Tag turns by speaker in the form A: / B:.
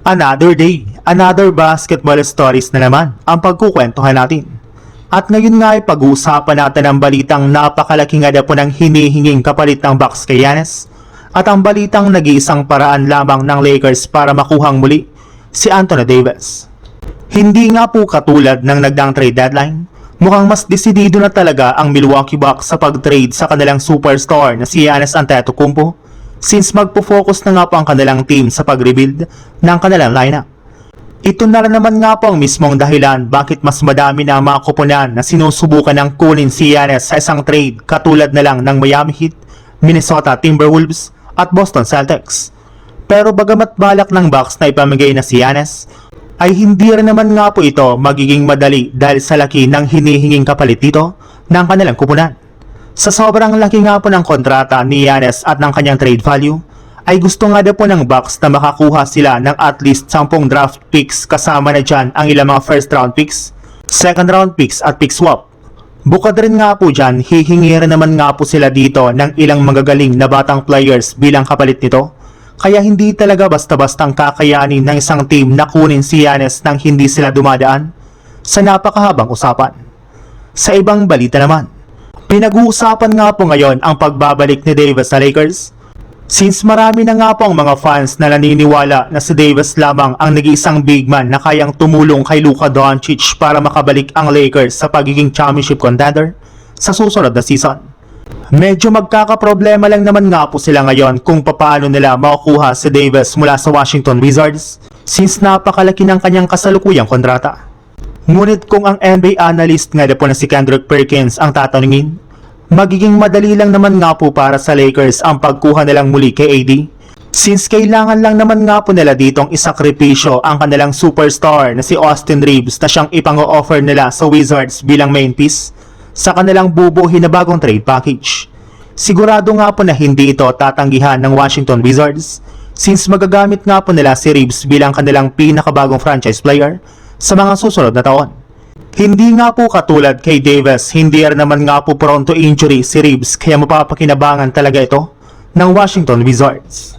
A: Another day, another basketball stories na naman ang pagkukwentuhan natin. At ngayon nga ay pag-uusapan natin ang balitang napakalaking po ng hinihinging kapalit ng Bucks kay Giannis at ang balitang nag-iisang paraan lamang ng Lakers para makuhang muli si Anthony Davis. Hindi nga po katulad ng nagdaang trade deadline, mukhang mas desidido na talaga ang Milwaukee Bucks sa pag-trade sa kanilang superstar na si Giannis Antetokounmpo since magpo-focus na nga po ang kanilang team sa pag-rebuild ng kanilang lineup. Ito na rin naman nga po ang mismong dahilan bakit mas madami na ang mga koponan na sinusubukan ng kunin si Giannis sa isang trade katulad na lang ng Miami Heat, Minnesota Timberwolves at Boston Celtics. Pero bagamat balak ng Bucks na ipamigay na si Giannis, ay hindi rin naman nga po ito magiging madali dahil sa laki ng hinihinging kapalit dito ng kanilang koponan. Sa sobrang laki nga po ng kontrata ni Giannis at ng kanyang trade value, ay gusto nga po ng Bucks na makakuha sila ng at least 10 draft picks kasama na dyan ang ilang mga first round picks, second round picks at pick swap. Bukod rin nga po dyan, hihingi rin naman nga po sila dito ng ilang magagaling na batang players bilang kapalit nito. Kaya hindi talaga basta-bastang kakayanin ng isang team na kunin si Giannis nang hindi sila dumadaan sa napakahabang usapan. Sa ibang balita naman, pinag-uusapan nga po ngayon ang pagbabalik ni Davis sa Lakers. Since marami na nga po ang mga fans na naniniwala na si Davis lamang ang nag-iisang big man na kayang tumulong kay Luka Doncic para makabalik ang Lakers sa pagiging championship contender sa susunod na season. Medyo magkakaproblema lang naman nga po sila ngayon kung papaano nila makukuha si Davis mula sa Washington Wizards since napakalaki ng kanyang kasalukuyang kontrata. Ngunit kung ang NBA analyst nga po na si Kendrick Perkins ang tatanungin, magiging madali lang naman nga po para sa Lakers ang pagkuha nilang muli kay AD since kailangan lang naman nga po nila ditong isakripisyo ang kanilang superstar na si Austin Reeves na siyang ipang-o-offer nila sa Wizards bilang main piece sa kanilang bubuhin na bagong trade package. Sigurado nga po na hindi ito tatanggihan ng Washington Wizards since magagamit nga po nila si Reeves bilang kanilang pinakabagong franchise player sa mga susunod na taon. Hindi nga po katulad kay Davis, hindi rin naman nga po pronto injury si Reeves kaya mapapakinabangan talaga ito ng Washington Wizards.